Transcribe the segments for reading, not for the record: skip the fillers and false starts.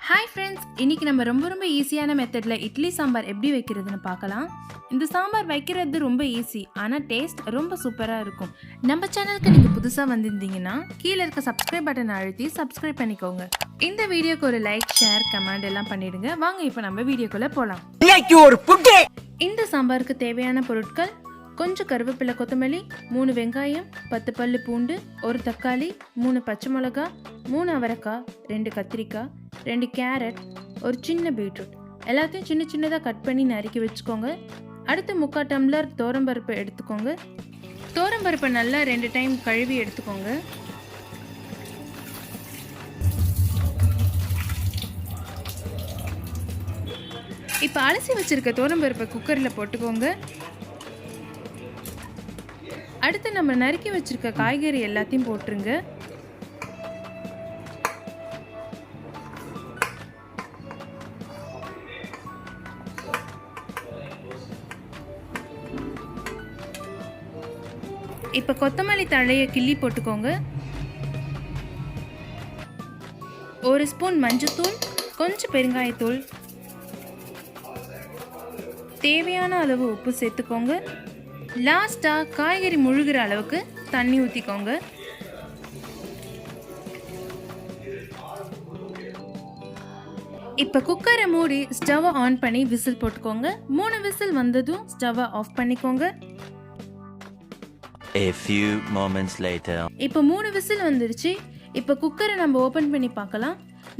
Hi friends, இன்னைக்கு நம்ம ரொம்ப ஈஸியான மெத்தட்ல இட்லி சாம்பார் எப்படி வைக்கிறதுன்னு பார்க்கலாம். இந்த சாம்பார் வைக்கிறது ரொம்ப ஈஸி, ஆனா டேஸ்ட் ரொம்ப சூப்பரா இருக்கும். நம்ம சேனலுக்கு நீங்க புதுசா வந்திருந்தீங்கன்னா கீழ இருக்க சப்ஸ்கிரைப் பட்டனை அழுத்தி சப்ஸ்கிரைப் பண்ணிக்கோங்க. இந்த வீடியோக்கு ஒரு லைக், ஷேர், கமெண்ட் எல்லாம் பண்ணிடுங்க. வாங்க இப்போ நம்ம வீடியோக்குள்ள போலாம். இந்த சாம்பாருக்கு தேவையான பொருட்கள்: கொஞ்சம் கருவேப்பிலை, கொத்தமல்லி, 3 வெங்காயம், 10 பல்லு பூண்டு, 1 தக்காளி, 3 பச்சை மிளகாய், 3 அவரைக்காய், 2 கத்திரிக்காய், 2 கேரட், ஒரு சின்ன பீட்ரூட். எல்லாத்தையும் சின்ன சின்னதாக கட் பண்ணி நறுக்கி வச்சுக்கோங்க. அடுத்து 3/4 டம்ளர் தோரம்பருப்பு எடுத்துக்கோங்க. தோரம்பருப்பை நல்லா 2 டைம் கழுவி எடுத்துக்கோங்க. இப்போ அலசி வச்சிருக்க தோரம்பருப்பை குக்கரில் போட்டுக்கோங்க. அடுத்து நம்ம நறுக்கி வச்சிருக்க காய்கறி எல்லாத்தையும் போட்டுருங்க. இப்போ கொத்தமல்லி தழையை கிள்ளி போட்டுக்கோங்க. 1 ஸ்பூன் மஞ்சத்தூள், கொஞ்சம் பெருங்காயத்தூள், தேவையான அளவு உப்பு சேர்த்துக்கோங்க. லாஸ்ட்டாக காய்கறி முழுகிற அளவுக்கு தண்ணி ஊற்றிக்கோங்க. இப்போ குக்கரை மூடி ஸ்டவ்வை ஆன் பண்ணி விசில் போட்டுக்கோங்க. 3 விசில் வந்ததும் ஸ்டவ்வை ஆஃப் பண்ணிக்கோங்க. A few moments later. இப்போ 3 விசில் வந்துருச்சு. இப்போ குக்கரை நம்ம ஓப்பன் பண்ணி பார்க்கலாம்.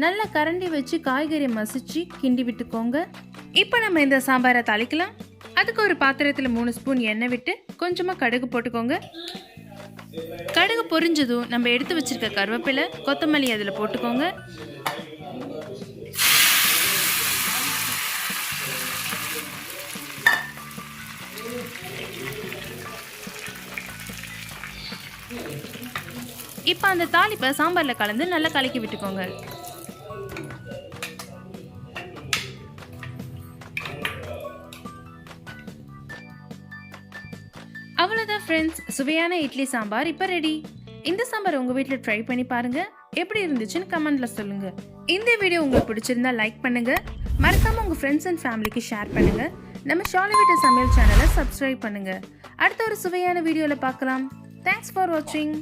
நல்லா கரண்டி வச்சு காய்கறி மசிச்சு கிண்டி விட்டுக்கோங்க. இப்போ நம்ம இந்த சாம்பாரை தாளிக்கலாம். அதுக்கு ஒரு பாத்திரத்தில் 3 ஸ்பூன் எண்ணெய் விட்டு கொஞ்சமாக கடுகு போட்டுக்கோங்க. கடுகு பொரிஞ்சதும் நம்ம எடுத்து வச்சிருக்க கருவேப்பிலை, கொத்தமல்லி அதில் போட்டுக்கோங்க. இப்போ அந்த தாளிப்பை சாம்பாரில் கலந்து நல்லா கலக்கி விட்டுக்கோங்க. அவ்வளோதான் ஃப்ரெண்ட்ஸ், சுவையான இட்லி சாம்பார் இப்போ ரெடி. இந்த சாம்பார் உங்கள் வீட்டில் ட்ரை பண்ணி பாருங்கள். எப்படி இருந்துச்சுன்னு கமெண்ட்டில் சொல்லுங்கள். இந்த வீடியோ உங்களுக்கு பிடிச்சிருந்தா லைக் பண்ணுங்கள். மறக்காமல் உங்கள் ஃப்ரெண்ட்ஸ் அண்ட் ஃபேமிலிக்கு ஷேர் பண்ணுங்கள். நம்ம ஷாலு வீட்டு சமையல் சேனலை சப்ஸ்கிரைப் பண்ணுங்கள். அடுத்த ஒரு சுவையான வீடியோவில் பார்க்கலாம். தேங்க்ஸ் ஃபார் வாட்சிங்.